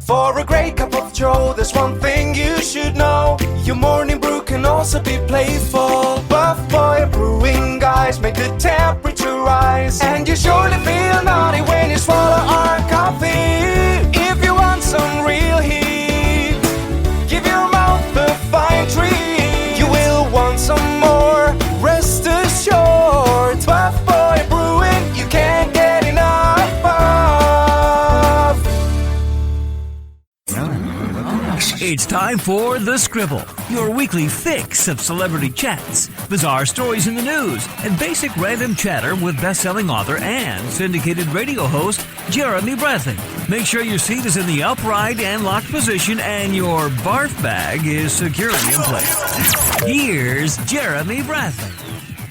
For a great cup of joe, there's one thing you should know. Your morning brew can also be playful. Buff Boy Brewing guys make the temperature rise. And you surely feel naughty when you swallow our coffee. If you want some real heat, give your mouth a fine treat. You will want some more, rest assured. Buff Boy Brewing, you can't get enough of. It's time for The Scribble, your weekly fix of celebrity chats, bizarre stories in the news, and basic random chatter with best-selling author and syndicated radio host Jeremy Bradley. Make sure your seat is in the upright and locked position and your barf bag is securely in place. Here's Jeremy Bradley.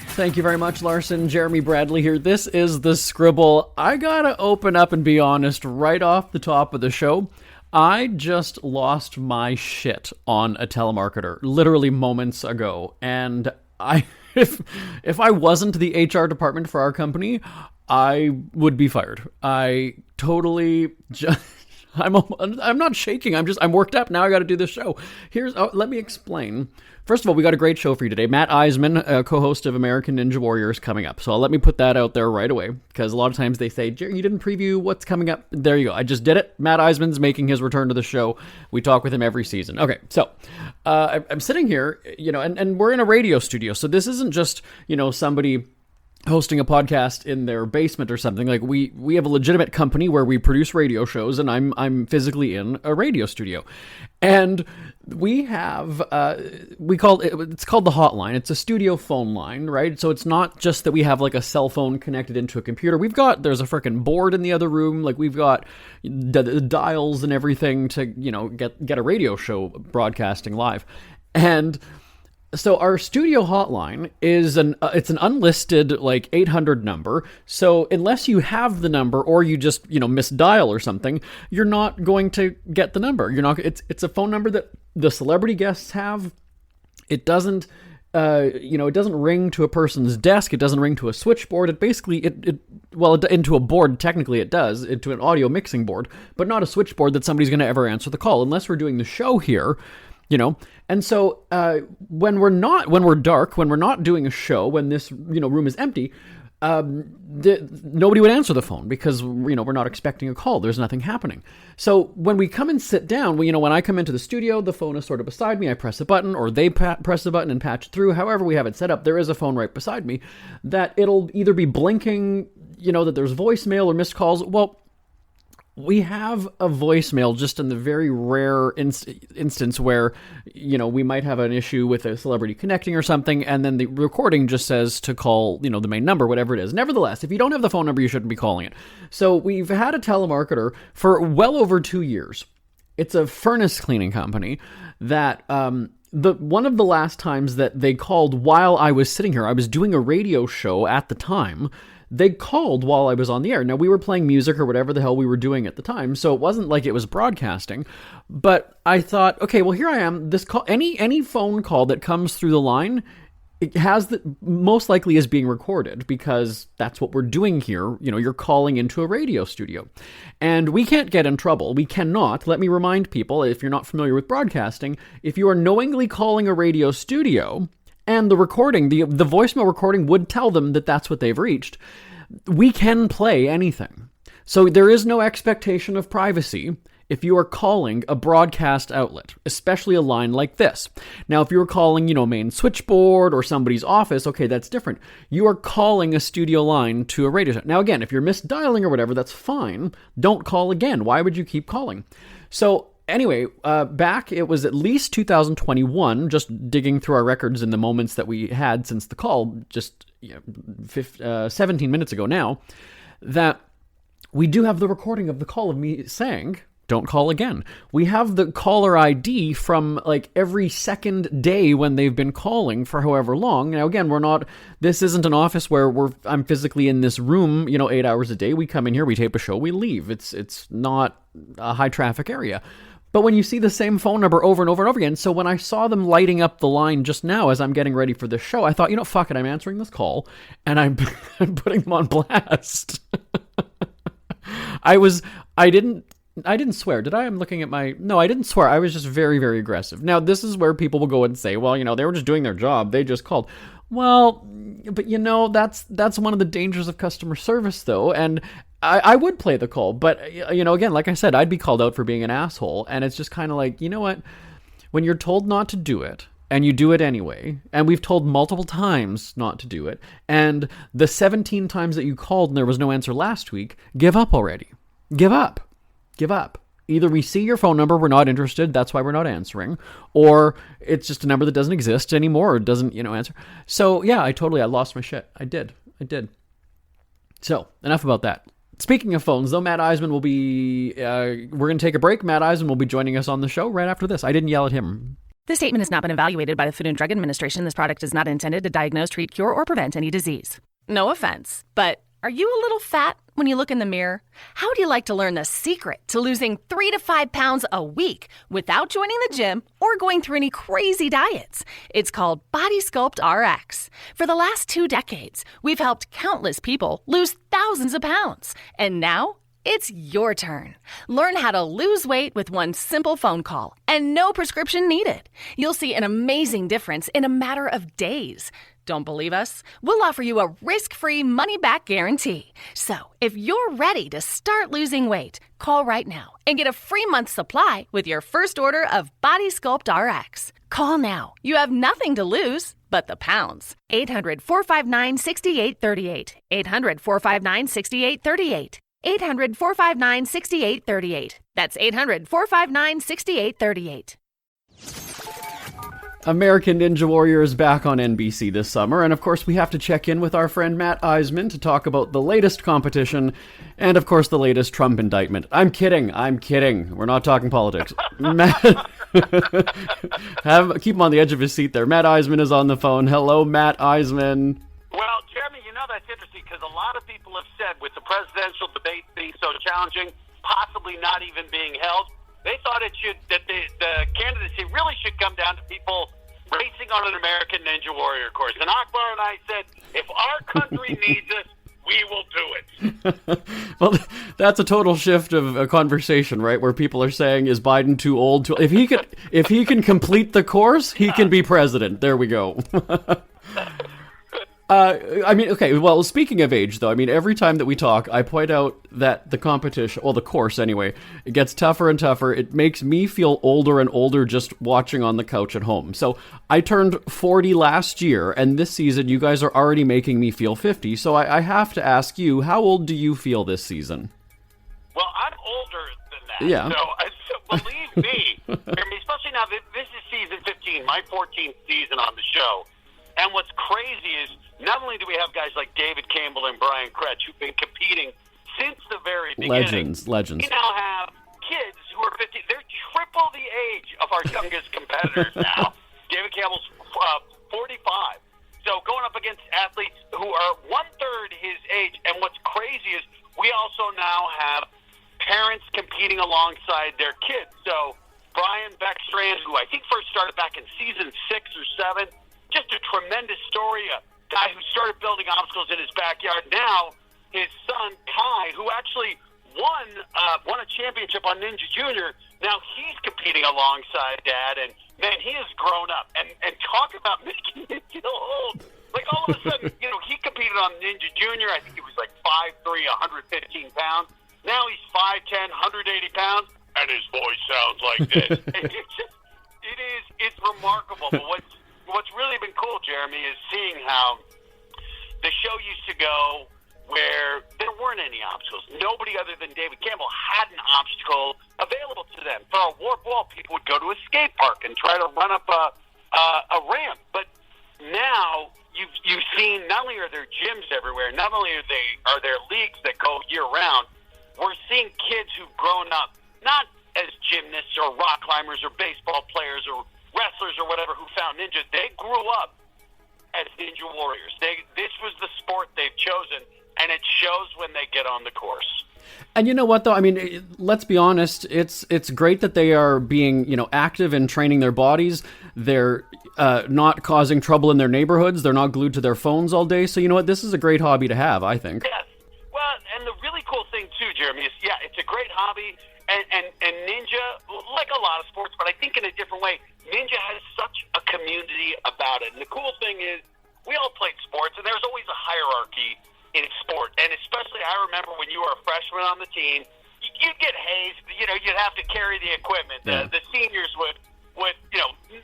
Thank you very much, Larson. Jeremy Bradley here. This is The Scribble. I gotta open up and be honest right off the top of the show. I just lost my shit on a telemarketer literally moments ago, and if I wasn't the HR department for our company, I would be fired. I totally just I'm not shaking. I'm worked up. Now I got to do this show. Let me explain. First of all, we got a great show for you today. Matt Iseman, co-host of American Ninja Warrior, is coming up. So let me put that out there right away, because a lot of times they say, Jerry, you didn't preview what's coming up. There you go. I just did it. Matt Iseman's making his return to the show. We talk with him every season. Okay, so I'm sitting here, and we're in a radio studio. So this isn't just, somebody hosting a podcast in their basement or something. Like we have a legitimate company where we produce radio shows, and I'm physically in a radio studio. And we have it's called the hotline. It's a studio phone line, right? So it's not just that we have like a cell phone connected into a computer. There's a freaking board in the other room. Like we've got the dials and everything to, get a radio show broadcasting live. And so our studio hotline is it's an unlisted 800 number. So unless you have the number or you just misdial or something, you're not going to get the number. It's a phone number that the celebrity guests have. It doesn't it doesn't ring to a person's desk. It doesn't ring to a switchboard. It basically into a board technically it does, into an audio mixing board, but not a switchboard that somebody's going to ever answer the call unless we're doing the show here. And so when we're dark, when we're not doing a show, when this room is empty, nobody would answer the phone because we're not expecting a call. There's nothing happening. So when we come and sit down, when I come into the studio, the phone is sort of beside me. I press a button, or they press the button and patch it through. However we have it set up, there is a phone right beside me that it'll either be blinking, that there's voicemail or missed calls. Well, we have a voicemail just in the very rare instance where, we might have an issue with a celebrity connecting or something, and then the recording just says to call, the main number, whatever it is. Nevertheless, if you don't have the phone number, you shouldn't be calling it. So we've had a telemarketer for well over 2 years. It's a furnace cleaning company that one of the last times that they called while I was sitting here, I was doing a radio show at the time. They called while I was on the air. Now, we were playing music or whatever the hell we were doing at the time, so it wasn't like it was broadcasting. But I thought, okay, well, here I am. This call, any phone call that comes through the line, it most likely is being recorded, because that's what we're doing here. You're calling into a radio studio. And we can't get in trouble. We cannot. Let me remind people, if you're not familiar with broadcasting, if you are knowingly calling a radio studio, and the recording, the voicemail recording would tell them that that's what they've reached, we can play anything. So there is no expectation of privacy if you are calling a broadcast outlet, especially a line like this. Now, if you were calling, main switchboard or somebody's office, okay, that's different. You are calling a studio line to a radio show. Now, again, if you're misdialing or whatever, that's fine. Don't call again. Why would you keep calling? So anyway, back, it was at least 2021, just digging through our records in the moments that we had since the call, just 17 minutes ago now, that we do have the recording of the call of me saying, don't call again. We have the caller ID from every second day when they've been calling for however long. Now, again, this isn't an office where I'm physically in this room, 8 hours a day. We come in here, we tape a show, we leave. It's not a high traffic area. But when you see the same phone number over and over and over again, so when I saw them lighting up the line just now as I'm getting ready for this show, I thought, fuck it, I'm answering this call, and I'm putting them on blast. I didn't I didn't swear, did I? I'm looking at my... No, I didn't swear. I was just very, very aggressive. Now, this is where people will go and say, well, they were just doing their job. They just called. Well, but that's one of the dangers of customer service, though. And I would play the call. But, again, like I said, I'd be called out for being an asshole. And it's just kind of like, you know what? When you're told not to do it, and you do it anyway, and we've told multiple times not to do it, and the 17 times that you called and there was no answer last week, give up already. Give up. Give up. Either we see your phone number, we're not interested, that's why we're not answering, or it's just a number that doesn't exist anymore, or doesn't, answer. So, yeah, I lost my shit. I did. So, enough about that. Speaking of phones, though, Matt Iseman will be, we're going to take a break. Matt Iseman will be joining us on the show right after this. I didn't yell at him. This statement has not been evaluated by the Food and Drug Administration. This product is not intended to diagnose, treat, cure, or prevent any disease. No offense, but are you a little fat when you look in the mirror? How would you like to learn the secret to losing 3 to 5 pounds a week without joining the gym or going through any crazy diets? It's called Body Sculpt RX. For the last 2 decades, we've helped countless people lose thousands of pounds. And now, it's your turn. Learn how to lose weight with one simple phone call and no prescription needed. You'll see an amazing difference in a matter of days. Don't believe us? We'll offer you a risk-free money-back guarantee. So, if you're ready to start losing weight, call right now and get a free month supply with your first order of Body Sculpt RX. Call now. You have nothing to lose but the pounds. 800-459-6838. 800-459-6838. 800-459-6838. That's 800-459-6838. American Ninja Warrior is back on NBC this summer, and of course we have to check in with our friend Matt Iseman to talk about the latest competition, and of course the latest Trump indictment. I'm kidding. We're not talking politics. Matt, keep him on the edge of his seat there. Matt Iseman is on the phone. Hello, Matt Iseman. Well, Jeremy, that's interesting because a lot of people have said with the presidential debate being so challenging, possibly not even being held, they thought that the candidacy really should come down to people racing on an American Ninja Warrior course. And Akbar and I said, if our country needs us, we will do it. Well, that's a total shift of a conversation, right? Where people are saying, is Biden too old to... If he can complete the course, he can be president. There we go. Okay, well, speaking of age, though, every time that we talk, I point out that the competition, well, the course anyway, it gets tougher and tougher. It makes me feel older and older just watching on the couch at home. So I turned 40 last year, and this season you guys are already making me feel 50. So I have to ask you, how old do you feel this season? Well, I'm older than that. Yeah. So believe me, especially now, this is season 15, my 14th season on the show. And what's crazy is, not only do we have guys like David Campbell and Brian Kretsch who've been competing since the very beginning. Legends. We now have kids who are 50. They're triple the age of our youngest competitors now. David Campbell's 45. So going up against athletes who are one-third his age. And what's crazy is we also now have parents competing alongside their kids. So Brian Beckstrand, who I think first started back in season 6 or 7, just a tremendous story, a guy who started building obstacles in his backyard. Now, his son, Kai, who actually won a championship on Ninja Junior, now he's competing alongside Dad, and, man, he has grown up. And talk about making him feel old. Like, all of a sudden, he competed on Ninja Junior. I think he was like 5'3", 115 pounds. Now he's 5'10", 180 pounds, and his voice sounds like this. It's remarkable. But what's really been cool, Jeremy, is seeing how the show used to go where there weren't any obstacles. Nobody other than David Campbell had an obstacle available to them. For a warp wall, people would go to a skate park and try to run up a ramp. But now you've seen, not only are there gyms everywhere, not only are there leagues that go year-round, we're seeing kids who've grown up not as gymnasts or rock climbers or baseball players or wrestlers or whatever who found ninja. They grew up as Ninja Warriors. This was the sport they've chosen, and it shows when they get on the course. And you know what, though? Let's be honest. It's great that they are being, active and training their bodies. They're not causing trouble in their neighborhoods. They're not glued to their phones all day. So you know what? This is a great hobby to have, I think. Yes. Well, and the really cool thing, too, Jeremy, is, it's a great hobby. and Ninja, like a lot of sports, but I think in a different way, Ninja has such a community about it. And the cool thing is, we all played sports, and there's always a hierarchy in sport. And especially, I remember when you were a freshman on the team, you'd get hazed. You know, you'd have to carry the equipment. Yeah. The seniors would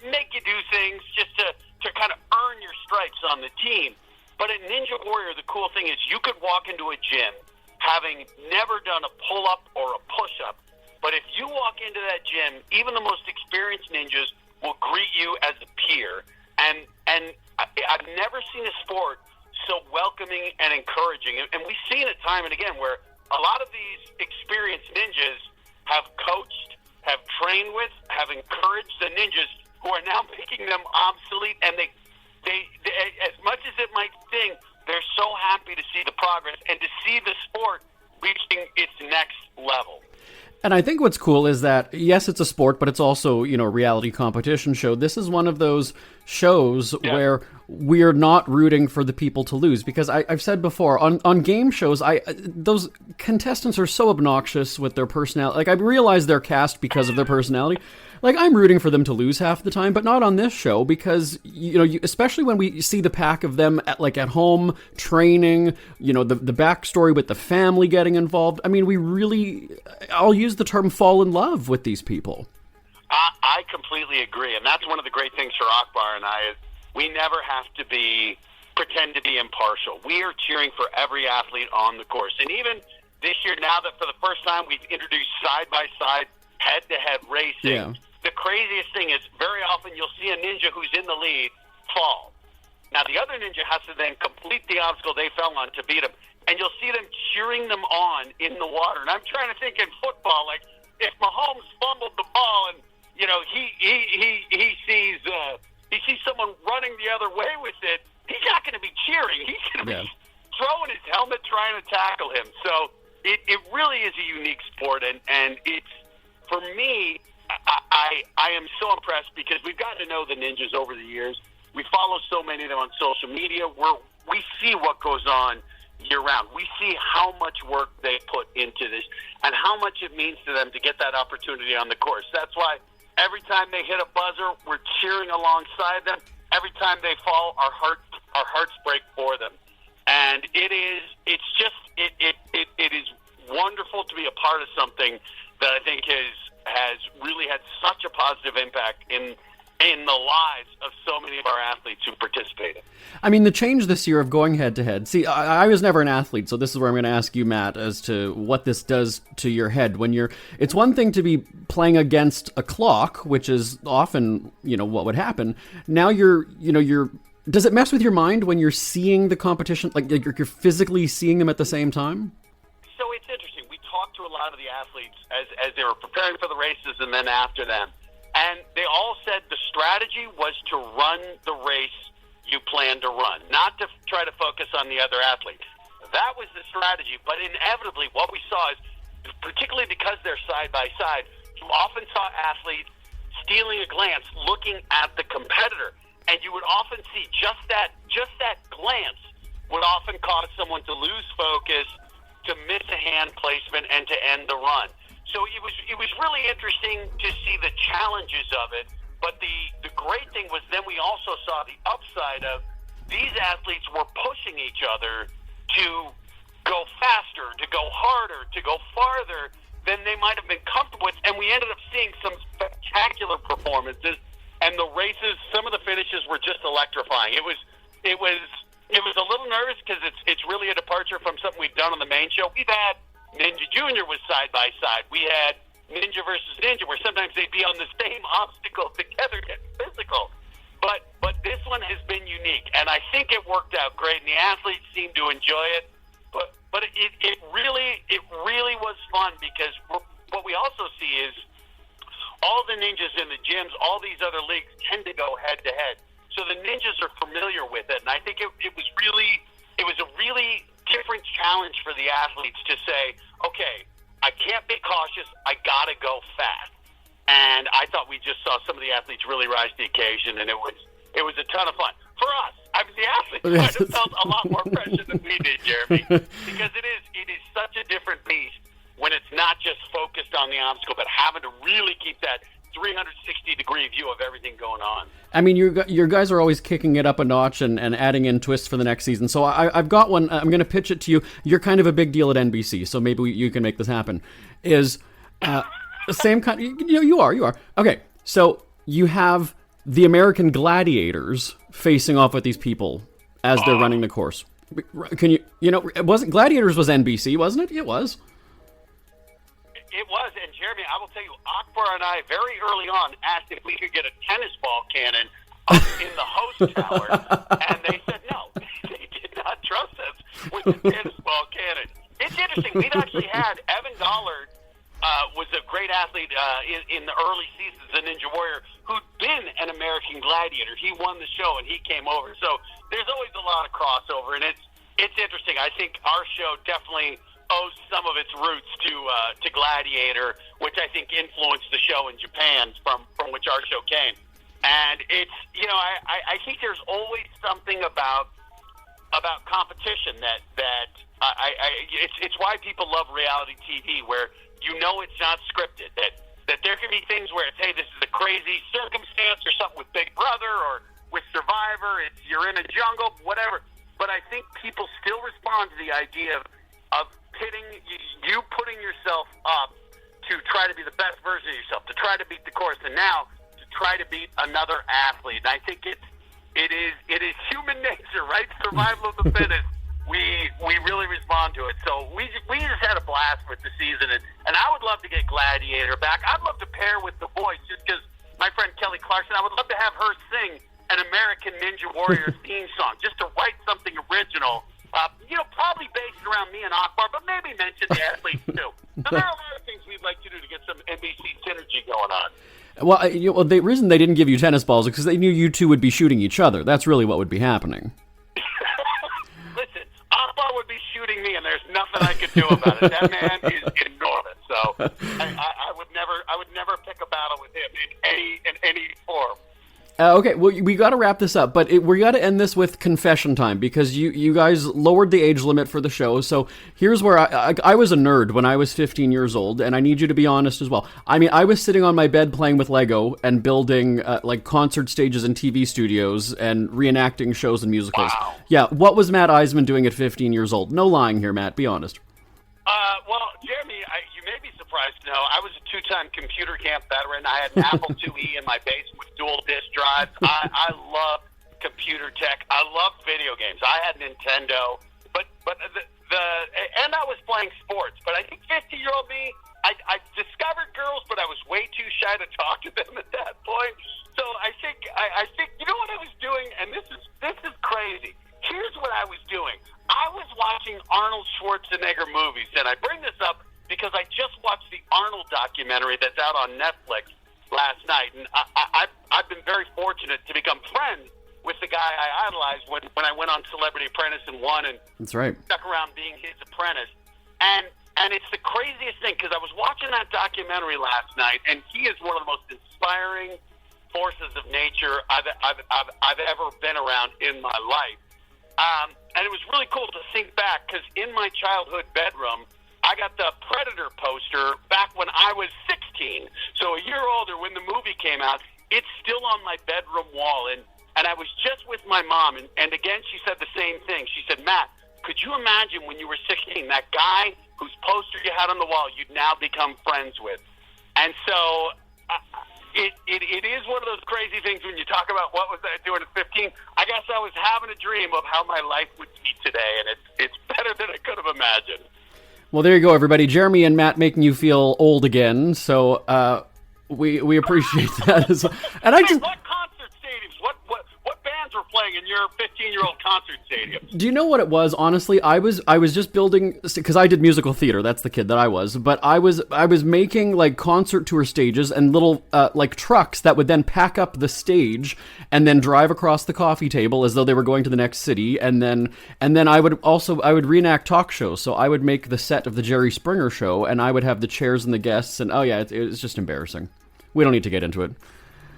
make you do things just to kind of earn your stripes on the team. But at Ninja Warrior, the cool thing is you could walk into a gym having never done a pull-up or a push-up. But if you walk into that gym, even the most experienced ninjas will greet you as a peer. And I've never seen a sport so welcoming and encouraging. And we've seen it time and again where a lot of these experienced ninjas have coached, have trained with, have encouraged the ninjas who are now making them obsolete. And they as much as it might sting, they're so happy to see the progress and to see the sport reaching its next level. And I think what's cool is that, yes, it's a sport, but it's also, a reality competition show. This is one of those shows where we're not rooting for the people to lose. Because I've said before, on game shows, those contestants are so obnoxious with their personality. Like, I realize they're cast because of their personality. Like, I'm rooting for them to lose half the time, but not on this show because, especially when we see the pack of them at home training, the backstory with the family getting involved. I mean, we really, I'll use the term fall in love with these people. I completely agree. And that's one of the great things for Akbar and I is we never have to pretend to be impartial. We are cheering for every athlete on the course. And even this year, now that for the first time we've introduced side-by-side, head-to-head racing, Yeah. The craziest thing is very often you'll see a ninja who's in the lead fall. Now, the other ninja has to then complete the obstacle they fell on to beat him, and you'll see them cheering them on in the water. And I'm trying to think in football, like, if Mahomes fumbled the ball and, he sees someone running the other way with it, he's not going to be cheering. He's going to be throwing his helmet trying to tackle him. So it really is a unique sport, and it's, for me, I am so impressed because we've gotten to know the ninjas over the years. We follow so many of them on social media. We see what goes on year-round. We see how much work they put into this and how much it means to them to get that opportunity on the course. That's why every time they hit a buzzer, we're cheering alongside them. Every time they fall, our hearts break for them. And it is wonderful to be a part of something that I think has really had such a positive impact in the lives of so many of our athletes who participated. I mean, the change this year of going head-to-head. See, I was never an athlete, so this is where I'm going to ask you, Matt, as to what this does to your head. It's one thing to be playing against a clock, which is often, what would happen. Now you're does it mess with your mind when you're seeing the competition, like you're physically seeing them at the same time? So it's interesting. We talked to a lot of the athletes as they were preparing for the races and then after them. And they all said the strategy was to run the race you plan to run, not to try to focus on the other athlete. That was the strategy. But inevitably, what we saw is, particularly because they're side by side, you often saw athletes stealing a glance, looking at the competitor. And you would often see just that glance would often cause someone to lose focus, to miss a hand placement, and to end the run. So it was really interesting to see the challenges of it. But the great thing was then we also saw the upside of these athletes were pushing each other to go faster, to go harder, to go farther than they might have been comfortable with. And we ended up seeing some spectacular performances. And the races, some of the finishes were just electrifying. It was a little nervous because it's really a departure from something we've done on the main show. We've had Ninja Junior was side by side. We had Ninja versus Ninja, where sometimes they'd be on the same obstacle together, get physical. But this one has been unique, and I think it worked out great, and the athletes seemed to enjoy it. But it really was fun because what we also see is all the ninjas in the gyms, all these other leagues tend to go head to head. So the ninjas are familiar with it, and I think it was a really different challenge for the athletes to say, okay, I can't be cautious, I gotta go fast. And I thought we just saw some of the athletes really rise to the occasion, and it was a ton of fun. For us, I mean, the athletes might have felt a lot more pressure than we did, Jeremy, because it is such a different beast when it's not just focused on the obstacle, but having to really keep that 360-degree view of everything going on. I mean, your guys are always kicking it up a notch and adding in twists for the next season. So I've got one. I'm going to pitch it to you. You're kind of a big deal at NBC, so maybe you can make this happen. Is the same kind? You are. Okay, so you have the American Gladiators facing off with these people as they're running the course. Can you? It wasn't Gladiators was NBC, wasn't it? It was. It was, and Jeremy, I will tell you, Akbar and I very early on asked if we could get a tennis ball cannon up in the host tower, and they said no. They did not trust us with the tennis ball cannon. It's interesting. We've actually had Evan Gollard was a great athlete in the early seasons, a Ninja Warrior, who'd been an American Gladiator. He won the show, and he came over. So there's always a lot of crossover, and it's interesting. I think our show definitely owes some of its roots to Gladiator, which I think influenced the show in Japan from which our show came. And it's, I think there's always something about competition that it's why people love reality TV, where it's not scripted, that there can be things where it's, hey, this is a crazy circumstance or something with Big Brother or with Survivor, you're in a jungle, whatever. But I think people still respond to the idea of putting yourself up to try to be the best version of yourself, to try to beat the course, and now to try to beat another athlete. And I think it is human nature, right? Survival of the fittest. We really respond to it. So we just had a blast with the season, and I would love to get Gladiator back. I'd love to pair with The Voice, just because my friend Kelly Clarkson, I would love to have her sing an American Ninja Warrior theme song, just to write something original. Probably based around me and Akbar, but maybe mention the athletes too. So there are a lot of things we'd like to do to get some NBC synergy going on. Well, the reason they didn't give you tennis balls is because they knew you two would be shooting each other. That's really what would be happening. Listen, Akbar would be shooting me, and there's nothing I could do about it. That man is enormous. So I would never pick a battle with him in any form. Okay, well, we got to wrap this up, but we got to end this with confession time, because you guys lowered the age limit for the show. So here's where I was a nerd when I was 15 years old, and I need you to be honest as well. I mean, I was sitting on my bed playing with Lego and building concert stages and TV studios and reenacting shows and musicals. Wow. Yeah, what was Matt Iseman doing at 15 years old? No lying here, Matt. Be honest. Well, Jeremy, you may be surprised to know I was a two-time computer camp veteran. I had an Apple IIe in my basement with dual disk drives. I love computer tech. I love video games. I had Nintendo, but and I was playing sports. But I think 50-year-old me, I discovered girls, but I was way too shy to talk to them at that point. So I think you know what I was doing, and this is crazy. Here's what I was doing. I was watching Arnold Schwarzenegger movies, and I bring this up because I just watched the Arnold documentary that's out on Netflix last night, and I've been very fortunate to become friends with the guy I idolized when I went on Celebrity Apprentice and won, and that's right, stuck around being his apprentice. And it's the craziest thing, because I was watching that documentary last night, and he is one of the most inspiring forces of nature I've ever been around in my life. And it was really cool to think back, because in my childhood bedroom, I got the Predator poster back when I was 16. So a year older, when the movie came out, it's still on my bedroom wall. And I was just with my mom, and again, she said the same thing. She said, Matt, could you imagine when you were 16, that guy whose poster you had on the wall, you'd now become friends with? And so it is one of those crazy things when you talk about what was I doing at 15. I guess I was having a dream of how my life would be today, and it's better than I could have imagined. Well, there you go, everybody. Jeremy and Matt making you feel old again, so we appreciate that as well. And I just... What concert stadiums? What bands were playing in your 15-year-old concert stadium? Do you know what it was? Honestly, I was just building, because I did musical theater. That's the kid that I was. But I was making like concert tour stages and little like trucks that would then pack up the stage and then drive across the coffee table as though they were going to the next city. And then I would reenact talk shows. So I would make the set of the Jerry Springer show, and I would have the chairs and the guests. And oh yeah, it's just embarrassing. We don't need to get into it.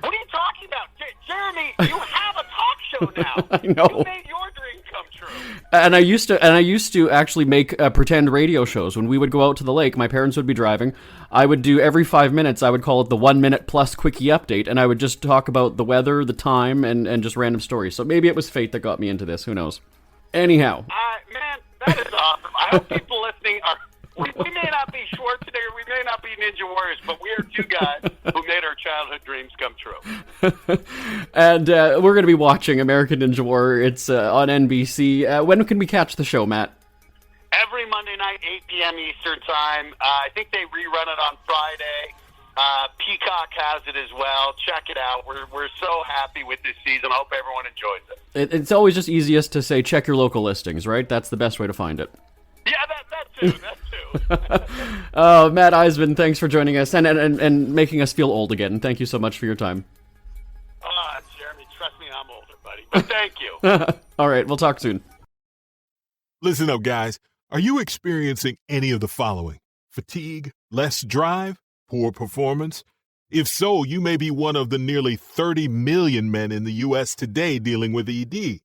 What are you talking about? Jeremy, you have a talk show now. I know. You made your dream come true. And I used to actually make pretend radio shows. When we would go out to the lake, my parents would be driving. I would do every 5 minutes, I would call it the 1 minute plus quickie update, and I would just talk about the weather, the time, and just random stories. So maybe it was fate that got me into this. Who knows? Anyhow. Man, that is awesome. I hope people listening are... We may not be Schwarzenegger, we may not be Ninja Warriors, but we are two guys who made our childhood dreams come true. And we're going to be watching American Ninja Warrior. It's on NBC. When can we catch the show, Matt? Every Monday night, 8 p.m. Eastern Time. I think they rerun it on Friday. Peacock has it as well. Check it out. We're so happy with this season. I hope everyone enjoys it. It's always just easiest to say check your local listings, right? That's the best way to find it. Yeah, that too. Matt Iseman, thanks for joining us and making us feel old again. Thank you so much for your time. Jeremy, trust me, I'm older, buddy. But thank you. All right, we'll talk soon. Listen up, guys. Are you experiencing any of the following? Fatigue, less drive, poor performance? If so, you may be one of the nearly 30 million men in the U.S. today dealing with ED.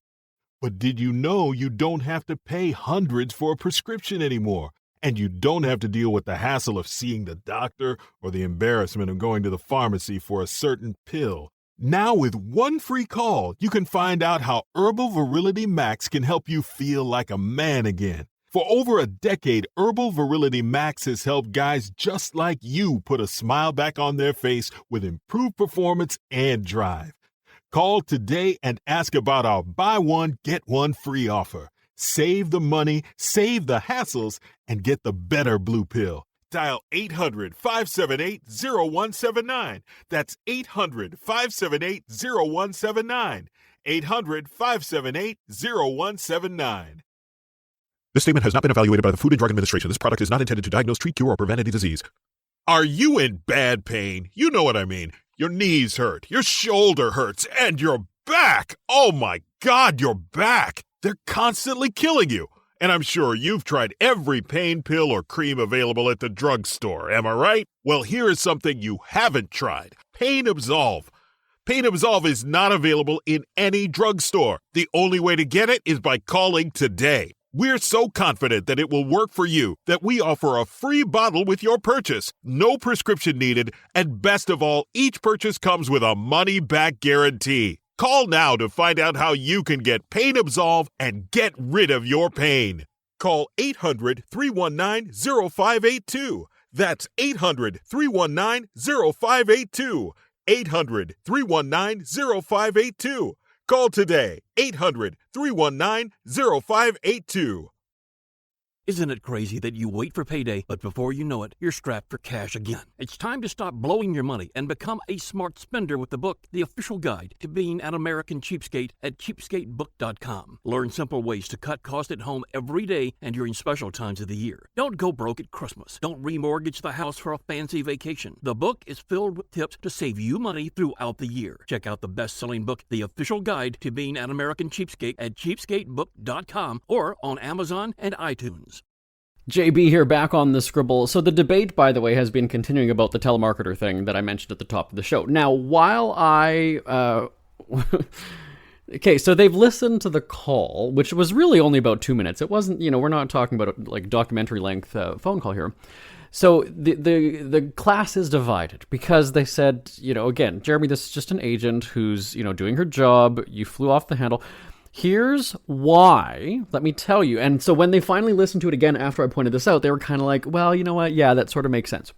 But did you know you don't have to pay hundreds for a prescription anymore? And you don't have to deal with the hassle of seeing the doctor or the embarrassment of going to the pharmacy for a certain pill. Now with one free call, you can find out how Herbal Virility Max can help you feel like a man again. For over a decade, Herbal Virility Max has helped guys just like you put a smile back on their face with improved performance and drive. Call today and ask about our buy one, get one free offer. Save the money, save the hassles, and get the better blue pill. Dial 800-578-0179. That's 800-578-0179. 800-578-0179. This statement has not been evaluated by the Food and Drug Administration. This product is not intended to diagnose, treat, cure, or prevent any disease. Are you in bad pain? You know what I mean. Your knees hurt, your shoulder hurts, and your back. Oh my God, your back. They're constantly killing you. And I'm sure you've tried every pain pill or cream available at the drugstore, am I right? Well, here is something you haven't tried. Pain Absolve. Pain Absolve is not available in any drugstore. The only way to get it is by calling today. We're so confident that it will work for you that we offer a free bottle with your purchase, no prescription needed, and best of all, each purchase comes with a money-back guarantee. Call now to find out how you can get Pain Absolve and get rid of your pain. Call 800-319-0582. That's 800-319-0582. 800-319-0582. Call today, 800-319-0582. Isn't it crazy that you wait for payday, but before you know it, you're strapped for cash again? It's time to stop blowing your money and become a smart spender with the book, The Official Guide to Being an American Cheapskate at cheapskatebook.com. Learn simple ways to cut costs at home every day and during special times of the year. Don't go broke at Christmas. Don't remortgage the house for a fancy vacation. The book is filled with tips to save you money throughout the year. Check out the best-selling book, The Official Guide to Being an American Cheapskate at cheapskatebook.com or on Amazon and iTunes. JB here, back on the Scribble. So the debate, by the way, has been continuing about the telemarketer thing that I mentioned at the top of the show. Now, while okay, so they've listened to the call, which was really only about 2 minutes. It wasn't, we're not talking about a documentary length phone call here. So the class is divided because they said, again, Jeremy, this is just an agent who's, doing her job. You flew off the handle. Here's why, let me tell you. And so when they finally listened to it again after I pointed this out, they were kind of like, well, you know what? Yeah, that sort of makes sense.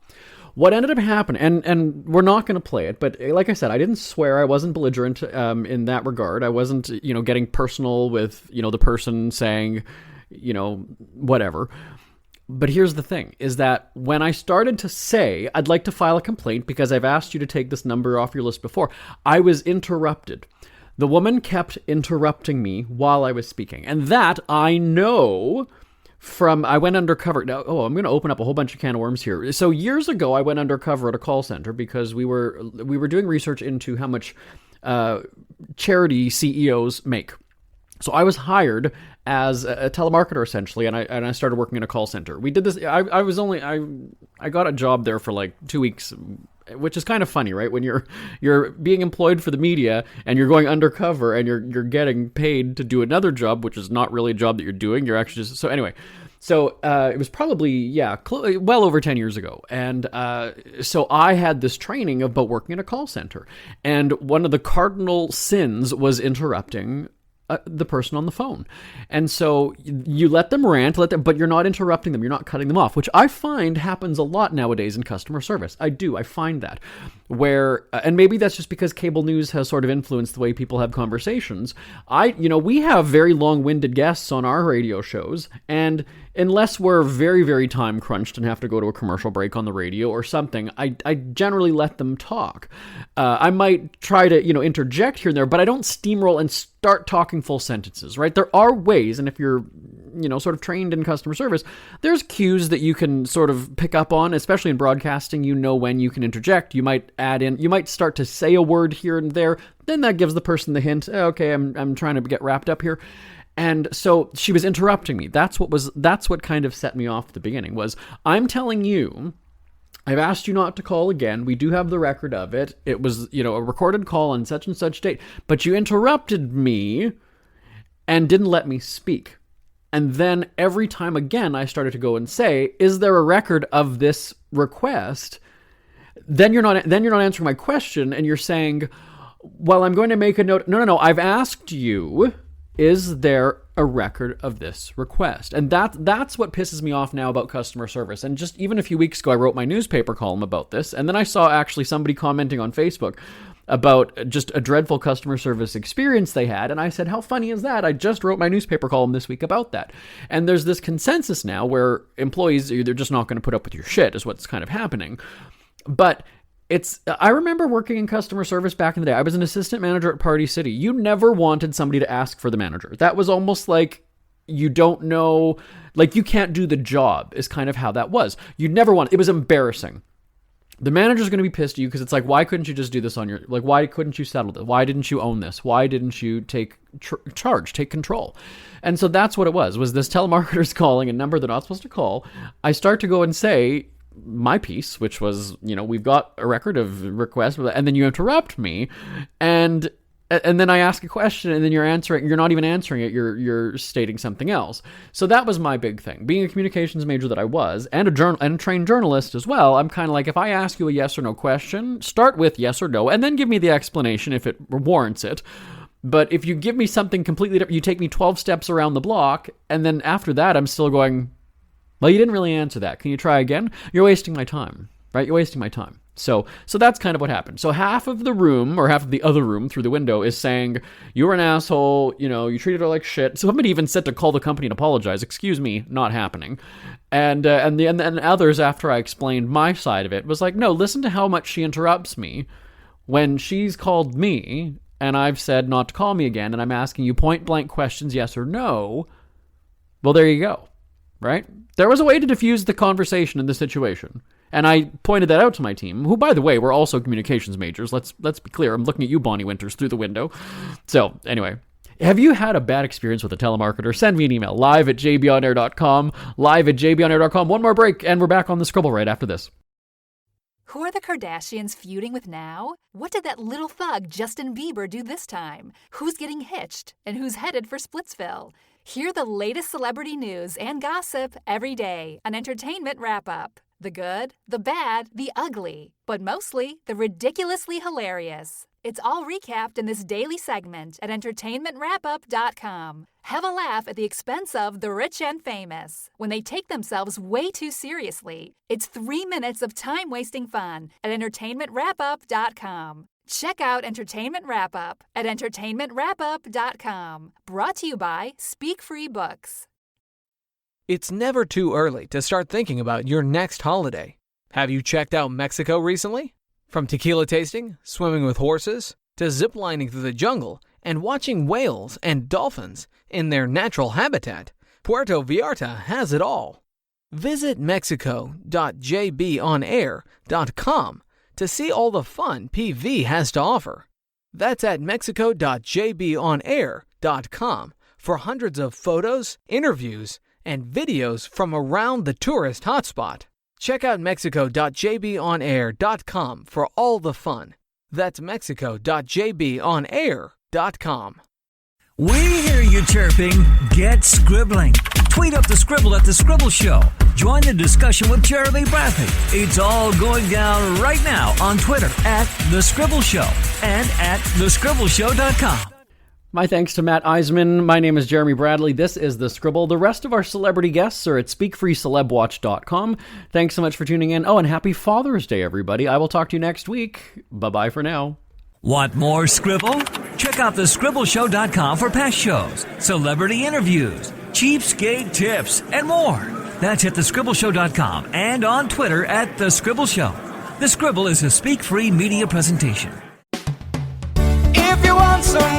What ended up happening, and we're not going to play it, but like I said, I didn't swear. I wasn't belligerent in that regard. I wasn't, getting personal with, the person saying, whatever. But here's the thing, is that when I started to say, I'd like to file a complaint because I've asked you to take this number off your list before, I was interrupted. The woman kept interrupting me while I was speaking. And that I know from, I went undercover. Now, I'm going to open up a whole bunch of can of worms here. So years ago, I went undercover at a call center because we were doing research into how much charity CEOs make. So I was hired as a telemarketer essentially, and I started working in a call center. We did this. I got a job there for like 2 weeks, which is kind of funny, right? When you're being employed for the media and you're going undercover and you're getting paid to do another job, which is not really a job that you're doing. You're actually just, so anyway. So it was probably, well over 10 years ago. And so I had this training about working in a call center. And one of the cardinal sins was interrupting the person on the phone. And so you let them rant, but you're not interrupting them. You're not cutting them off, which I find happens a lot nowadays in customer service. I find that where, and maybe that's just because cable news has sort of influenced the way people have conversations. We have very long-winded guests on our radio shows, and unless we're very, very time crunched and have to go to a commercial break on the radio or something, I generally let them talk. I might try to, interject here and there, but I don't steamroll and start talking full sentences, right? There are ways, and if you're, sort of trained in customer service, there's cues that you can sort of pick up on, especially in broadcasting. When you can interject. You might add in, you might start to say a word here and there, then that gives the person the hint, okay, I'm trying to get wrapped up here. And so she was interrupting me. That's what kind of set me off at the beginning, was I'm telling you, I've asked you not to call again. We do have the record of it. It was, a recorded call on such and such date, but you interrupted me and didn't let me speak. And then every time again, I started to go and say, is there a record of this request? Then you're not answering my question, and you're saying, well, I'm going to make a note. No, I've asked you, is there a record of this request? And that's what pisses me off now about customer service. And just even a few weeks ago, I wrote my newspaper column about this. And then I saw actually somebody commenting on Facebook about just a dreadful customer service experience they had. And I said, how funny is that? I just wrote my newspaper column this week about that. And there's this consensus now where employees, they're just not going to put up with your shit, is what's kind of happening. But I remember working in customer service back in the day. I was an assistant manager at Party City. You never wanted somebody to ask for the manager. That was almost like you don't know, like you can't do the job is kind of how that was. You never want, it was embarrassing. The manager's going to be pissed at you because it's like, why couldn't you just do this on your, like, why couldn't you settle this? Why didn't you own this? Why didn't you take charge, take control? And so that's what it was this telemarketer's calling a number they're not supposed to call. I start to go and say my piece, which was, we've got a record of requests, and then you interrupt me, and then I ask a question, and then you're not even answering it, you're stating something else. So that was my big thing. Being a communications major that I was, and a trained journalist as well, I'm kind of like, if I ask you a yes or no question, start with yes or no, and then give me the explanation if it warrants it. But if you give me something completely different, you take me 12 steps around the block, and then after that, I'm still going, well, you didn't really answer that. Can you try again? You're wasting my time, right? You're wasting my time. So that's kind of what happened. So half of the room, or half of the other room through the window, is saying, you were an asshole, you treated her like shit. Somebody even said to call the company and apologize. Excuse me, not happening. And others, after I explained my side of it, was like, no, listen to how much she interrupts me when she's called me and I've said not to call me again, and I'm asking you point blank questions, yes or no. Well, there you go, right? There was a way to diffuse the conversation in this situation. And I pointed that out to my team, who, by the way, were also communications majors. Let's be clear. I'm looking at you, Bonnie Winters, through the window. So, anyway, have you had a bad experience with a telemarketer? Send me an email, live@jbonair.com, live@jbonair.com. One more break, and we're back on the Scribble right after this. Who are the Kardashians feuding with now? What did that little thug Justin Bieber do this time? Who's getting hitched? And who's headed for Splitsville? Hear the latest celebrity news and gossip every day on Entertainment Wrap-Up. The good, the bad, the ugly, but mostly the ridiculously hilarious. It's all recapped in this daily segment at entertainmentwrapup.com. Have a laugh at the expense of the rich and famous when they take themselves way too seriously. It's 3 minutes of time-wasting fun at entertainmentwrapup.com. Check out Entertainment Wrap-Up at entertainmentwrapup.com. Brought to you by Speak Free Books. It's never too early to start thinking about your next holiday. Have you checked out Mexico recently? From tequila tasting, swimming with horses, to ziplining through the jungle and watching whales and dolphins in their natural habitat, Puerto Vallarta has it all. Visit mexico.jbonair.com to see all the fun PV has to offer. That's at mexico.jbonair.com for hundreds of photos, interviews, and videos from around the tourist hotspot. Check out mexico.jbonair.com for all the fun. That's mexico.jbonair.com. We hear you chirping. Get scribbling. Tweet up the Scribble at The Scribble Show. Join the discussion with Jeremy Bradley. It's all going down right now on Twitter at The Scribble Show and at thescribbleshow.com. My thanks to Matt Iseman. My name is Jeremy Bradley. This is The Scribble. The rest of our celebrity guests are at speakfreecelebwatch.com. Thanks so much for tuning in. Oh, and happy Father's Day, everybody. I will talk to you next week. Bye-bye for now. Want more Scribble? Check out thescribbleshow.com for past shows, celebrity interviews, cheapskate tips, and more. That's at thescribbleshow.com and on Twitter at The Scribble Show. The Scribble is a Speak Free media presentation. If you want some